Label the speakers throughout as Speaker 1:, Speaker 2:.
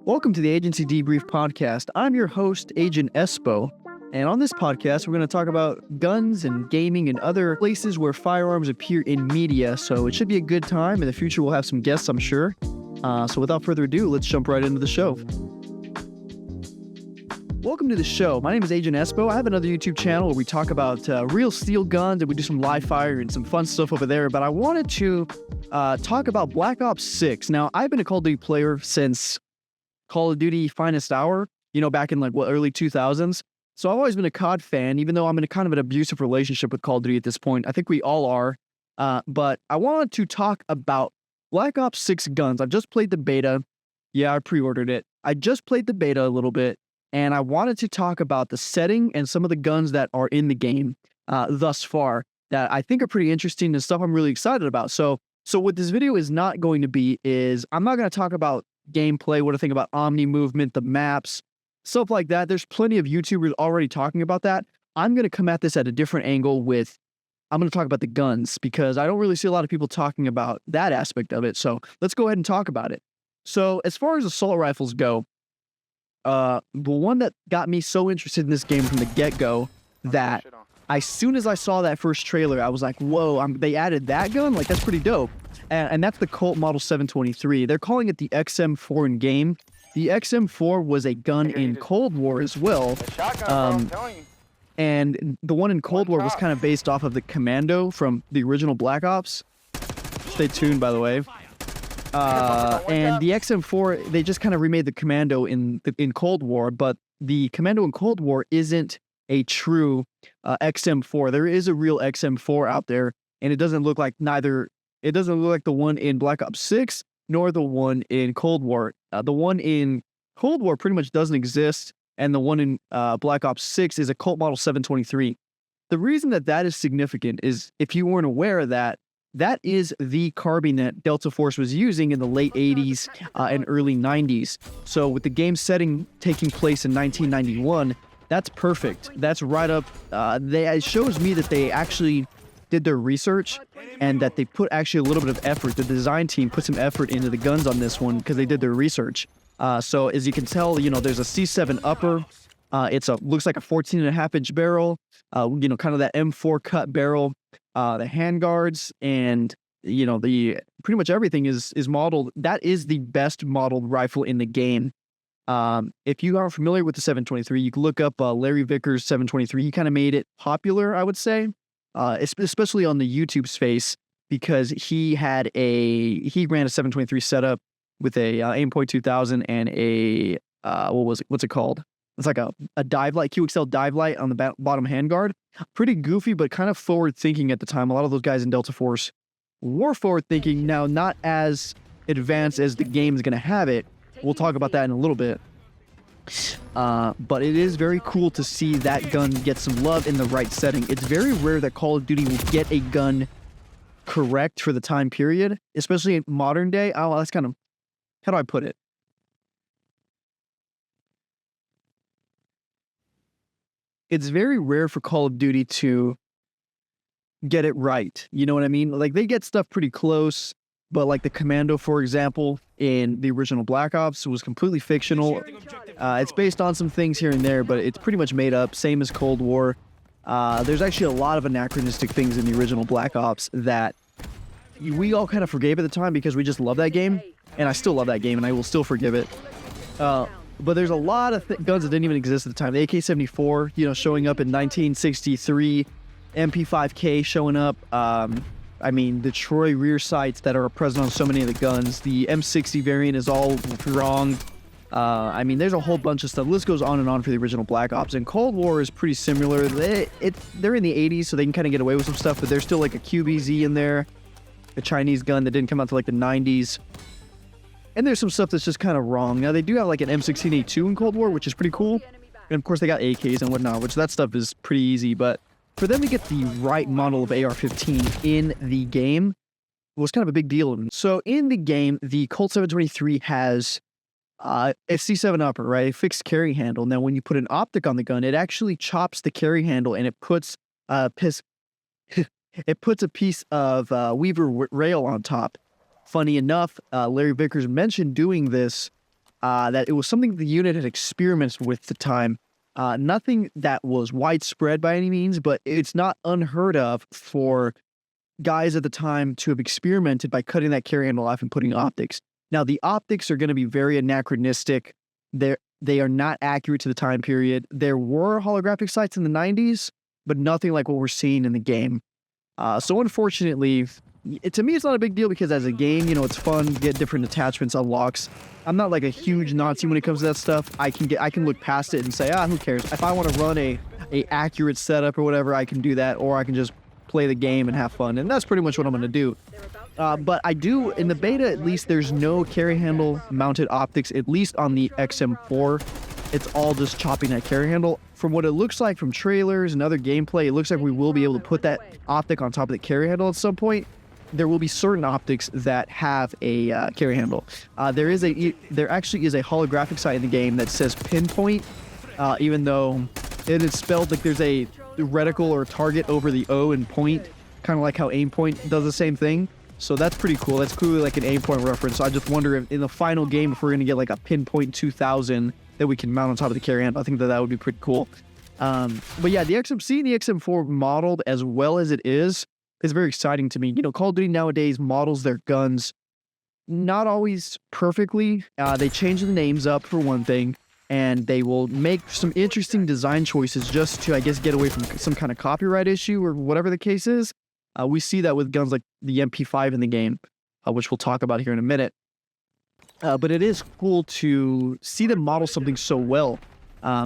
Speaker 1: Welcome to the Agency Debrief podcast. I'm your host, Agent Espo, and on this podcast, we're going to talk about guns and gaming and other places where firearms appear in media, so it should be a good time. In the future, we'll have some guests, I'm sure. So without further ado, let's jump right into the show. Welcome to the show. My name is Agent Espo. I have another YouTube channel where we talk about real steel guns and we do some live fire and some fun stuff over there, but I wanted to talk about Black Ops 6. Now, I've been a Call of Duty player since Call of Duty Finest Hour, back in early 2000s. So I've always been a COD fan, even though I'm in a kind of an abusive relationship with Call of Duty at this point. I think we all are. But I wanted to talk about Black Ops 6 guns. I've just played the beta. Yeah, I pre-ordered it. I just played the beta a little bit, and I wanted to talk about the setting and some of the guns that are in the game thus far that I think are pretty interesting and stuff I'm really excited about. So what this video is not going to be is I'm not going to talk about gameplay, what I think about Omni movement, the maps, stuff like that. There's plenty of YouTubers already talking about that. I'm going to come at this at a different angle I'm going to talk about the guns because I don't really see a lot of people talking about that aspect of it. So let's go ahead and talk about it. So as far as assault rifles go, the one that got me so interested in this game from the get-go that as soon as I saw that first trailer, I was like, whoa, they added that gun? That's pretty dope. And that's the Colt Model 723. They're calling it the XM4 in game. The XM4 was a gun in Cold War as well. And the one in Cold War was kind of based off of the Commando from the original Black Ops. Stay tuned, by the way. And the XM4, they just kind of remade the Commando in Cold War, but the Commando in Cold War isn't a true XM4. There is a real XM4 out there, and it doesn't look like the one in Black Ops 6 nor the one in Cold War. The one in Cold War pretty much doesn't exist, and the one in Black Ops 6 is a Colt Model 723. The reason that is significant is, if you weren't aware of that, that is the carbine that Delta Force was using in the late 80s and early 90s. So with the game setting taking place in 1991, that's perfect. That's right up. It shows me that they actually did their research and that they put actually a little bit of effort. The design team put some effort into the guns on this one because they did their research. So as you can tell, there's a C7 upper. Looks like a 14.5-inch barrel. Kind of that M4 cut barrel. The handguards and pretty much everything is modeled. That is the best modeled rifle in the game. If you aren't familiar with the 723, you can look up Larry Vickers' 723. He kind of made it popular, I would say, especially on the YouTube space, because he ran a 723 setup with a Aimpoint 2000 and a what's it called? It's like a dive light, QXL dive light on the bottom handguard. Pretty goofy, but kind of forward-thinking at the time. A lot of those guys in Delta Force were forward-thinking. Now, not as advanced as the game is going to have it. We'll talk about that in a little bit. But it is very cool to see that gun get some love in the right setting. It's very rare that Call of Duty will get a gun correct for the time period, especially in modern day. Oh, that's kind of... How do I put it? It's very rare for Call of Duty to get it right. You know what I mean? They get stuff pretty close, but the Commando, for example, in the original Black Ops was completely fictional. It's based on some things here and there, but it's pretty much made up, same as Cold War. There's actually a lot of anachronistic things in the original Black Ops that we all kind of forgave at the time because we just love that game, and I still love that game, and I will still forgive it. But there's a lot of guns that didn't even exist at the time. The AK-74, showing up in 1963. MP5K showing up. The Troy rear sights that are present on so many of the guns. The M60 variant is all wrong. There's a whole bunch of stuff. The list goes on and on for the original Black Ops. And Cold War is pretty similar. They're in the 80s, so they can kind of get away with some stuff, but there's still a QBZ in there. A Chinese gun that didn't come out to the 90s. And there's some stuff that's just kind of wrong. Now, they do have an M16A2 in Cold War, which is pretty cool. And of course, they got AKs and whatnot, which that stuff is pretty easy. But for them to get the right model of AR-15 in the game was kind of a big deal. So in the game, the Colt 723 has a C7 upper, right? A fixed carry handle. Now, when you put an optic on the gun, it actually chops the carry handle and it puts it puts a piece of Weaver rail on top. Funny enough, Larry Vickers mentioned doing this that it was something the unit had experimented with at the time. Nothing that was widespread by any means, but it's not unheard of for guys at the time to have experimented by cutting that carry handle off and putting optics. Now, the optics are going to be very anachronistic. They are not accurate to the time period. There were holographic sights in the 90s, but nothing like what we're seeing in the game. So unfortunately, to me, it's not a big deal because as a game, it's fun, get different attachments, unlocks. I'm not like a huge Nazi when it comes to that stuff. I can look past it and say, who cares? If I want to run a accurate setup or whatever, I can do that, or I can just play the game and have fun. And that's pretty much what I'm going to do. But I do, in the beta at least, there's no carry handle mounted optics, at least on the XM4. It's all just chopping that carry handle. From what it looks like from trailers and other gameplay, it looks like we will be able to put that optic on top of the carry handle at some point. There will be certain optics that have a carry handle. There actually is a holographic sight in the game that says pinpoint, even though it is spelled like there's a reticle or target over the O and point, kind of like how aim point does the same thing. So that's pretty cool. That's clearly like an aim point reference. So I just wonder if in the final game, if we're going to get like a pinpoint 2000 that we can mount on top of the carry handle. I think that would be pretty cool. But yeah, the XMC and the XM4 modeled as well as it is very exciting to me. Call of Duty nowadays models their guns not always perfectly. They change the names up for one thing, and they will make some interesting design choices just to, I guess, get away from some kind of copyright issue or whatever the case is. We see that with guns like the MP5 in the game, which we'll talk about here in a minute. But it is cool to see them model something so well.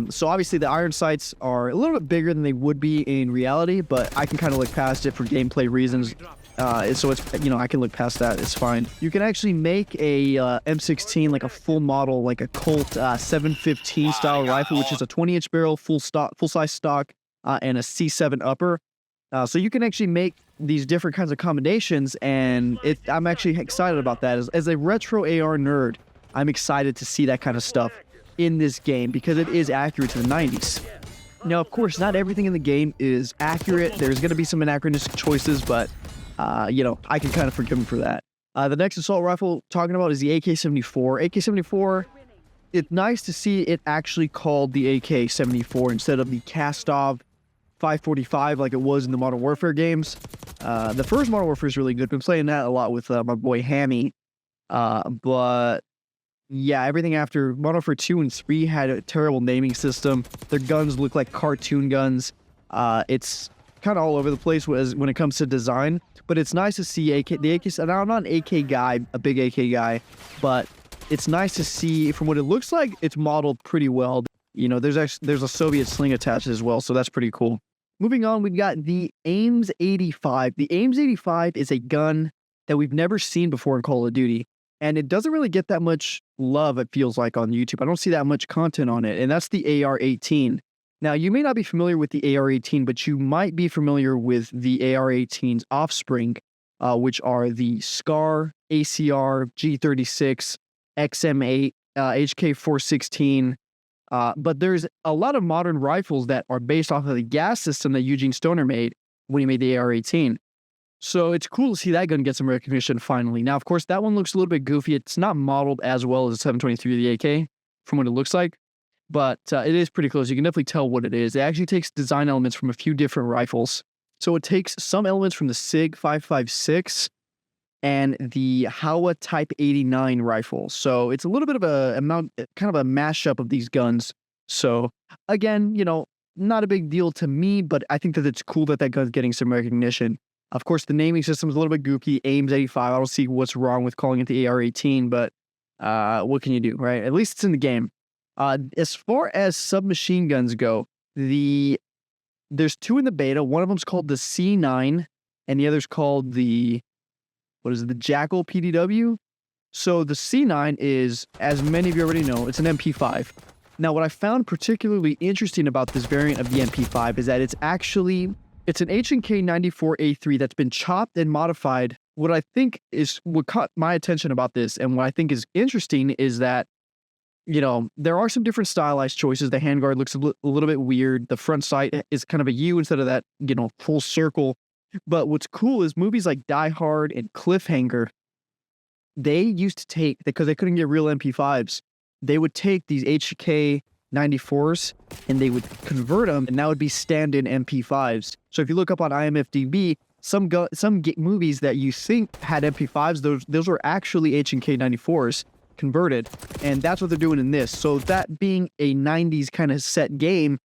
Speaker 1: So obviously the iron sights are a little bit bigger than they would be in reality, but I can kind of look past it for gameplay reasons. So it's, I can look past that. It's fine. You can actually make a M16, like a full model, like a Colt 715 style rifle, which is a 20-inch barrel, full-size stock, and a C7 upper. So you can actually make these different kinds of combinations, and I'm actually excited about that. As a retro AR nerd, I'm excited to see that kind of stuff in this game because it is accurate to the 90s. Now, of course, not everything in the game is accurate. There's going to be some anachronistic choices, but, I can kind of forgive them for that. The next assault rifle talking about is the AK-74. AK-74, it's nice to see it actually called the AK-74 instead of the Kastov 545 like it was in the Modern Warfare games. The first Modern Warfare is really good. Been playing that a lot with my boy Hammy. But yeah, everything after Modern Warfare 2 and 3 had a terrible naming system. Their guns look like cartoon guns. It's kind of all over the place when it comes to design. But it's nice to see the AK. Now, I'm not an AK guy, a big AK guy, but it's nice to see from what it looks like. It's modeled pretty well. There's a Soviet sling attached as well, so that's pretty cool. Moving on, we've got the Ames 85. The Ames 85 is a gun that we've never seen before in Call of Duty, and it doesn't really get that much love, it feels like, on YouTube. I don't see that much content on it, and that's the AR-18. Now, you may not be familiar with the AR-18, but you might be familiar with the AR-18's offspring, which are the SCAR, ACR, G36, XM8, HK416, but there's a lot of modern rifles that are based off of the gas system that Eugene Stoner made when he made the AR-18. So it's cool to see that gun get some recognition finally. Now, of course, that one looks a little bit goofy. It's not modeled as well as the 723 of the AK from what it looks like, but it is pretty close. You can definitely tell what it is. It actually takes design elements from a few different rifles. So it takes some elements from the SIG 5.56 and the Howa Type 89 rifle. So it's a little bit of kind of a mashup of these guns. So again, not a big deal to me, but I think that it's cool that gun's getting some recognition. Of course, the naming system is a little bit goofy. Ames 85. I don't see what's wrong with calling it the AR-18, but what can you do, right? At least it's in the game. As far as submachine guns go, there's two in the beta. One of them's called the C9, and the other's called the Jackal PDW? So the C9 is, as many of you already know, it's an MP5. Now, what I found particularly interesting about this variant of the MP5 is that it's an H&K 94A3 that's been chopped and modified. What caught my attention about this, and what I think is interesting, is that, there are some different stylized choices. The handguard looks a little bit weird. The front sight is kind of a U instead of that, full circle. But what's cool is movies like Die Hard and Cliffhanger, they used to take, because they couldn't get real MP5s, they would take these HK 94s and they would convert them, and that would be stand-in MP5s. So if you look up on IMFDB, some movies that you think had MP5s, those were actually H&K 94s converted, and that's what they're doing in this. So that being a 90s kind of set game,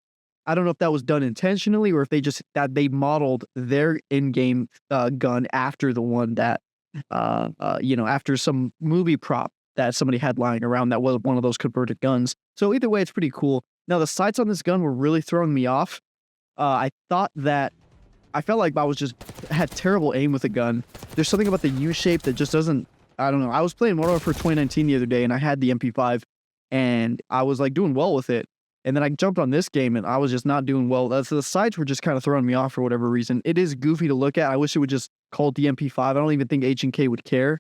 Speaker 1: I don't know if that was done intentionally or if they modeled their in-game gun after the one that after some movie prop that somebody had lying around that was one of those converted guns. So either way, it's pretty cool. Now, the sights on this gun were really throwing me off. I felt like I had terrible aim with the gun. There's something about the U-shape that just doesn't, I don't know. I was playing Modern Warfare 2019 the other day, and I had the MP5, and I was like doing well with it. And then I jumped on this game, and I was just not doing well. So the sights were just kind of throwing me off for whatever reason. It is goofy to look at. I wish it would just call it the MP5. I don't even think H&K would care.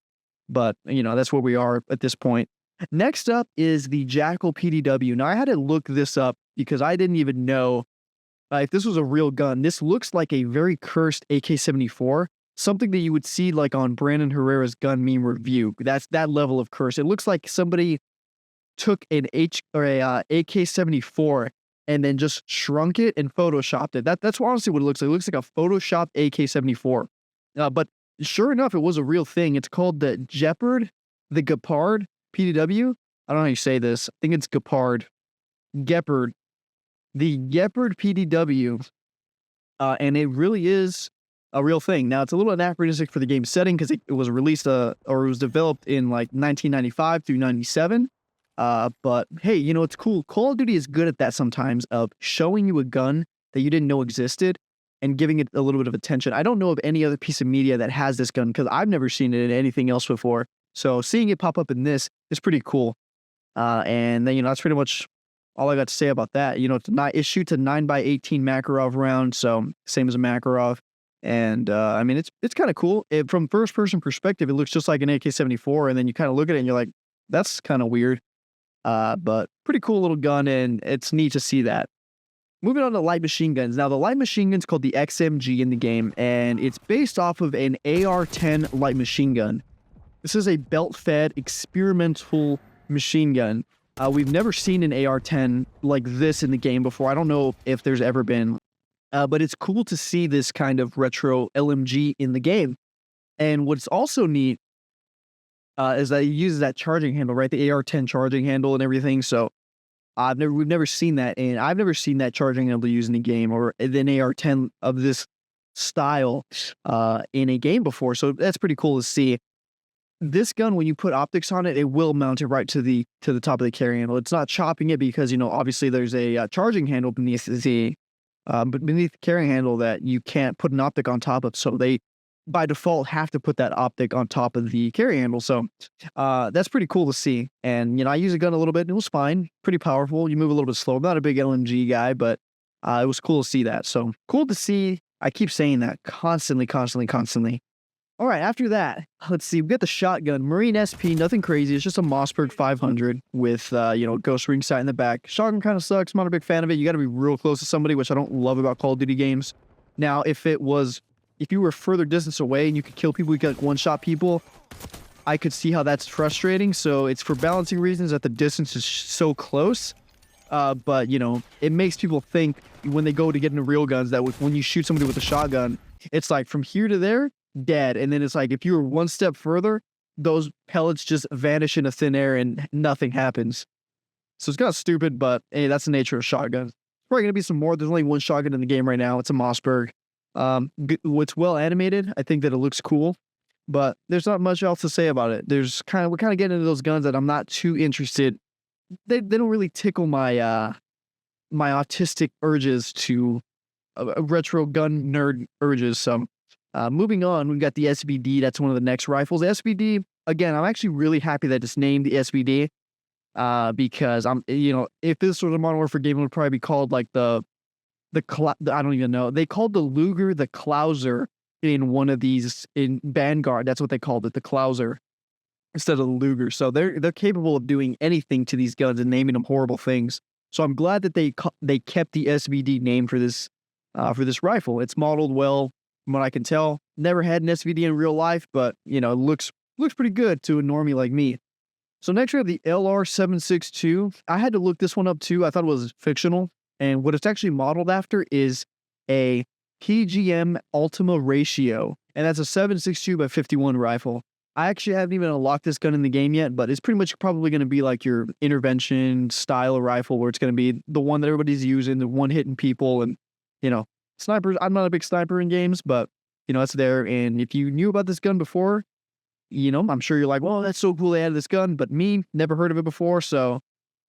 Speaker 1: But, that's where we are at this point. Next up is the Jackal PDW. Now, I had to look this up because I didn't even know if this was a real gun. This looks like a very cursed AK-74, something that you would see like on Brandon Herrera's gun meme review. That's that level of curse. It looks like somebody took an AK-74 and then just shrunk it and photoshopped it. That's honestly what it looks like. It looks like a photoshopped AK-74. But sure enough, it was a real thing. It's called the Gepard PDW. I don't know how you say this. I think it's Gepard. The Gepard PDW. And it really is a real thing. Now, it's a little anachronistic for the game setting because it was released or it was developed in like 1995 through 97. But hey, it's cool. Call of Duty is good at that sometimes, of showing you a gun that you didn't know existed and giving it a little bit of attention. I don't know of any other piece of media that has this gun because I've never seen it in anything else before. So seeing it pop up in this is pretty cool. And then, that's pretty much all I got to say about that. It shoots a 9x18 Makarov round, so same as a Makarov. And it's kind of cool. From first person perspective, it looks just like an AK-74, and then you kind of look at it and you're like, that's kind of weird. But pretty cool little gun, and it's neat to see that. Moving on to light machine guns. Now, the light machine gun's called the XMG in the game, and it's based off of an AR-10 light machine gun. This is a belt-fed experimental machine gun. We've never seen an AR-10 like this in the game before. I don't know if there's ever been, but it's cool to see this kind of retro LMG in the game. And what's also neat is that it uses that charging handle, right? The AR-10 charging handle and everything. So we've never seen that, and I've never seen that charging handle used in a game or an AR-10 of this style in a game before. So that's pretty cool to see. This gun, when you put optics on it, it will mount it right to the top of the carry handle. It's not chopping it because obviously there's a charging handle beneath the carry handle that you can't put an optic on top of. So they, by default, have to put that optic on top of the carry handle. So that's pretty cool to see. And I use a gun a little bit, and it was fine, pretty powerful. You move a little bit slow. I'm not a big LMG guy, but it was cool to see that. So cool to see. I keep saying that constantly. All right, after that, let's see. We got the shotgun, Marine SP, nothing crazy. It's just a Mossberg 500 with, ghost ring sight in the back. Shotgun kind of sucks. I'm not a big fan of it. You got to be real close to somebody, which I don't love about Call of Duty games. Now, if you were further distance away and you could kill people, you could like one-shot people, I could see how that's frustrating. So it's for balancing reasons that the distance is so close. But, it makes people think when they go to get into real guns that when you shoot somebody with a shotgun, it's like from here to there, dead. And then it's like if you were one step further, those pellets just vanish into thin air and nothing happens. So it's kind of stupid, but hey, that's the nature of shotguns. Probably going to be some more. There's only one shotgun in the game right now. It's a Mossberg. What's well animated, I think that it looks cool, but there's not much else to say about it. We're kind of getting into those guns that I'm not too interested. They don't really tickle my my autistic urges to retro gun nerd urges. So moving on, we've got the SBD. That's one of the next rifles. The SBD, again, I'm actually really happy that it's named the SBD because if this was a Modern Warfare game, it would probably be called like I don't even know. They called the Luger the Klauser in one of these in Vanguard. That's what they called it, the Klauser, instead of the Luger. So they're capable of doing anything to these guns and naming them horrible things. So I'm glad that they kept the SBD name for this rifle. It's modeled well, from what I can tell. Never had an SBD in real life, but it looks pretty good to a normie like me. So next we have the LR762. I had to look this one up too. I thought it was fictional. And what it's actually modeled after is a PGM Ultima ratio. And that's a 7.62 by 51 rifle. I actually haven't even unlocked this gun in the game yet, but it's pretty much probably going to be like your intervention style of rifle, where it's going to be the one that everybody's using, the one hitting people. And, you know, snipers, I'm not a big sniper in games, but, you know, it's there. And if you knew about this gun before, you know, I'm sure you're like, well, that's so cool they added this gun, but me, never heard of it before. So,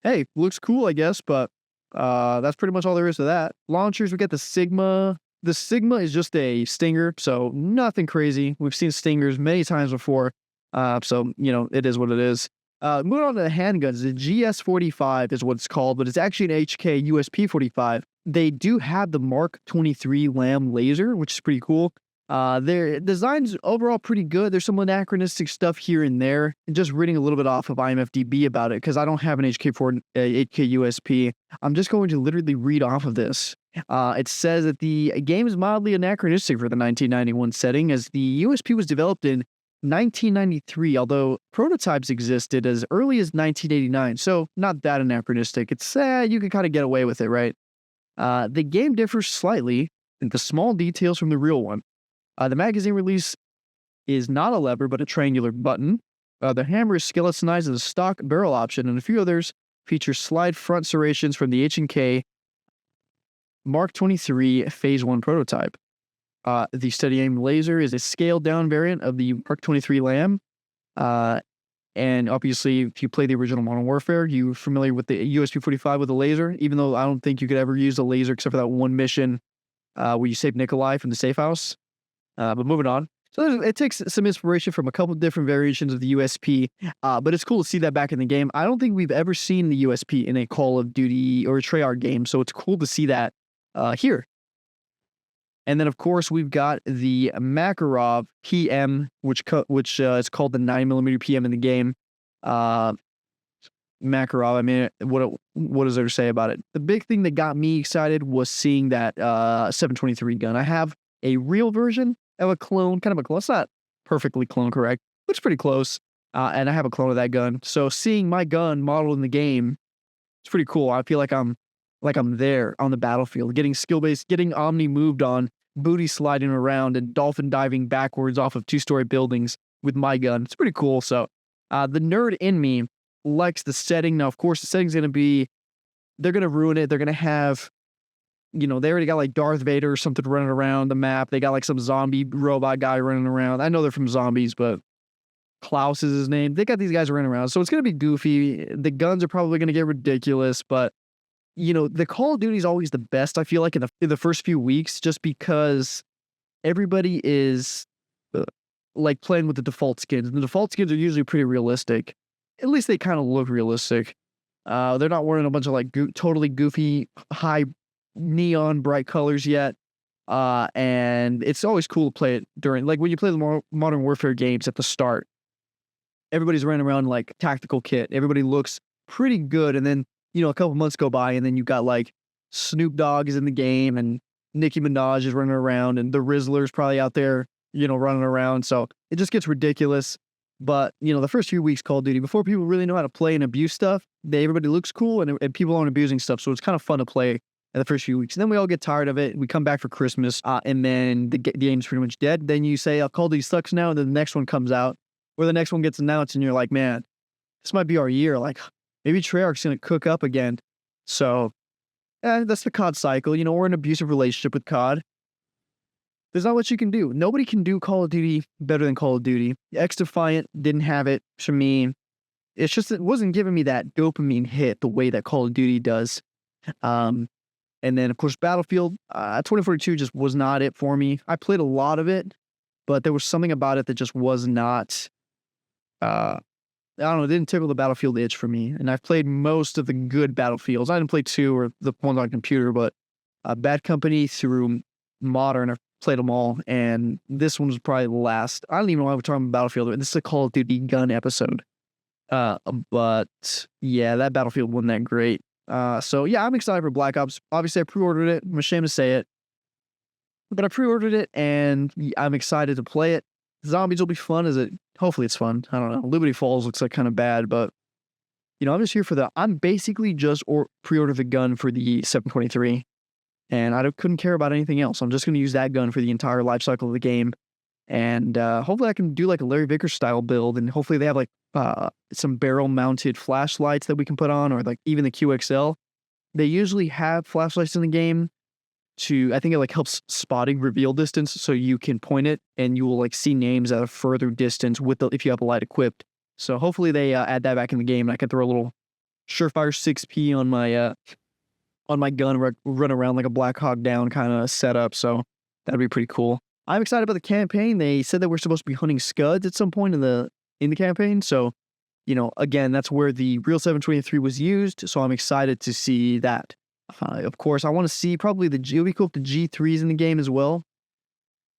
Speaker 1: hey, looks cool, I guess, but that's pretty much all there is to that. Launchers, we got the Sigma. The Sigma is just a Stinger, so nothing crazy. We've seen Stingers many times before, so, you know, it is what it is. Moving on to the handguns, the GS45 is what it's called, but it's actually an HK USP45. They do have the Mark 23 Lam laser, which is pretty cool. Their design's overall pretty good. There's some anachronistic stuff here and there. And just reading a little bit off of IMFDB about it, because I don't have an HK4, HK USP. I'm just going to literally read off of this. It says that the game is mildly anachronistic for the 1991 setting, as the USP was developed in 1993, although prototypes existed as early as 1989. So not that anachronistic. It's you can kind of get away with it, right? The game differs slightly in the small details from the real one. The magazine release is not a lever, but a triangular button. The hammer is skeletonized as a stock barrel option, and a few others feature slide front serrations from the H&K Mark 23 Phase 1 prototype. The steady aim laser is a scaled down variant of the Mark 23 Lam. And obviously, if you play the original Modern Warfare, you're familiar with the USP-45 with a laser, even though I don't think you could ever use a laser except for that one mission where you save Nikolai from the safe house. But moving on. So it takes some inspiration from a couple of different variations of the USP, but it's cool to see that back in the game. I don't think we've ever seen the USP in a Call of Duty or a Treyarch game, so it's cool to see that here. And then, of course, we've got the Makarov PM, which is called the 9mm PM in the game. Makarov, I mean, what is there to say about it? The big thing that got me excited was seeing that 723 gun. I have a real version of a clone, kind of a clone. It's not perfectly clone correct, but it's pretty close. And I have a clone of that gun. So seeing my gun modeled in the game, it's pretty cool. I feel like I'm there on the battlefield, getting skill-based, getting Omni moved on, booty sliding around, and dolphin diving backwards off of 2-story buildings with my gun. It's pretty cool. So the nerd in me likes the setting. Now, of course, the setting's going to be, they're going to ruin it. They're going to have, you know, they already got like Darth Vader or something running around the map. They got like some zombie robot guy running around. I know they're from zombies, but Klaus is his name. They got these guys running around. So it's going to be goofy. The guns are probably going to get ridiculous, but you know, the Call of Duty is always the best, I feel like, in the first few weeks, just because everybody is like playing with the default skins. The default skins are usually pretty realistic. At least they kind of look realistic. They're not wearing a bunch of like totally goofy, high neon bright colors yet. And it's always cool to play it during, like when you play the Modern Warfare games at the start, everybody's running around like tactical kit. Everybody looks pretty good. And then, you know, a couple months go by and then you got like Snoop Dogg is in the game and Nicki Minaj is running around and the Rizzler's probably out there, you know, running around. So it just gets ridiculous. But, you know, the first few weeks Call of Duty, before people really know how to play and abuse stuff, everybody looks cool and people aren't abusing stuff. So it's kind of fun to play in the first few weeks. And then we all get tired of it. We come back for Christmas and then the game's pretty much dead. Then you say, Call of Duty sucks now. And then the next one comes out or the next one gets announced and you're like, man, this might be our year. Like, maybe Treyarch's going to cook up again. So, that's the COD cycle. You know, we're in an abusive relationship with COD. There's not much you can do. Nobody can do Call of Duty better than Call of Duty. X-Defiant didn't have it for me. It's just, it wasn't giving me that dopamine hit the way that Call of Duty does. And then, of course, Battlefield 2042 just was not it for me. I played a lot of it, but there was something about it that just was not... I don't know, it didn't tickle the Battlefield itch for me. And I've played most of the good Battlefields. I didn't play 2 or the ones on computer, but Bad Company through Modern, I've played them all. And this one was probably the last. I don't even know why we're talking about Battlefield. This is a Call of Duty gun episode. But yeah, that Battlefield wasn't that great. So yeah, I'm excited for Black Ops. Obviously, I pre-ordered it. I'm ashamed to say it. But I pre-ordered it, and I'm excited to play it. Zombies will be fun. Hopefully it's fun. I don't know. Liberty Falls looks like kind of bad, but I'm just here for I'm basically just pre-ordered the gun for the 723, and I couldn't care about anything else. I'm just going to use that gun for the entire life cycle of the game, and hopefully I can do like a Larry Vickers style build, and hopefully they have like some barrel-mounted flashlights that we can put on, or like even the QXL. They usually have flashlights in the game I think it like helps spotting reveal distance, so you can point it and you will like see names at a further distance if you have a light equipped. So hopefully they add that back in the game, and I can throw a little Surefire 6P on my gun, run around like a Black Hawk Down kind of setup. So that'd be pretty cool. I'm excited about the campaign. They said that we're supposed to be hunting scuds at some point in the campaign. So, again, that's where the real 723 was used. So I'm excited to see that. Of course, I want to see probably it would be cool if the G3s in the game as well,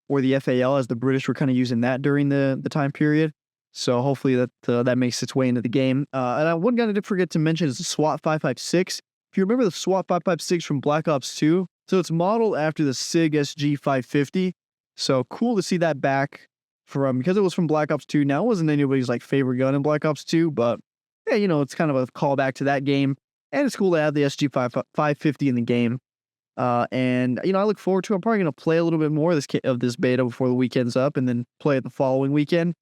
Speaker 1: or the FAL, as the British were kind of using that during the time period. So hopefully that makes its way into the game. And one gun I did forget to mention is the SWAT 556. If you remember the SWAT 556 from Black Ops 2, so it's modeled after the SIG SG 550. So cool to see that back because it was from Black Ops 2. Now, it wasn't anybody's like favorite gun in Black Ops 2, but yeah, it's kind of a callback to that game. And it's cool to have the SG 550 in the game. And, I look forward to it. I'm probably going to play a little bit more of this beta before the weekend's up, and then play it the following weekend.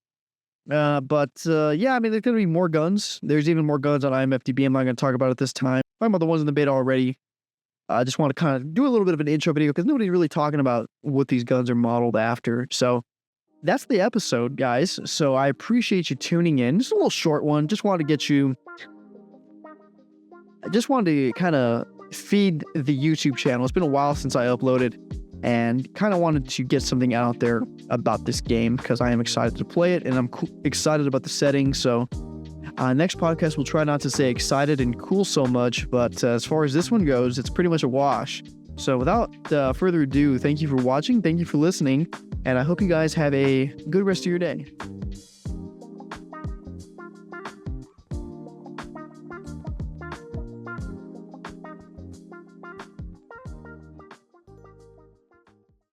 Speaker 1: Yeah, I mean, there's going to be more guns. There's even more guns on IMFDB. I'm not going to talk about it this time. I'm talking about the ones in the beta already. I just want to kind of do a little bit of an intro video because nobody's really talking about what these guns are modeled after. So that's the episode, guys. So I appreciate you tuning in. Just a little short one. I just wanted to kind of feed the YouTube channel. It's been a while since I uploaded, and kind of wanted to get something out there about this game because I am excited to play it, and I'm excited about the setting. So next podcast, we'll try not to say excited and cool so much, but as far as this one goes, it's pretty much a wash. So without further ado, thank you for watching, thank you for listening, and I hope you guys have a good rest of your day.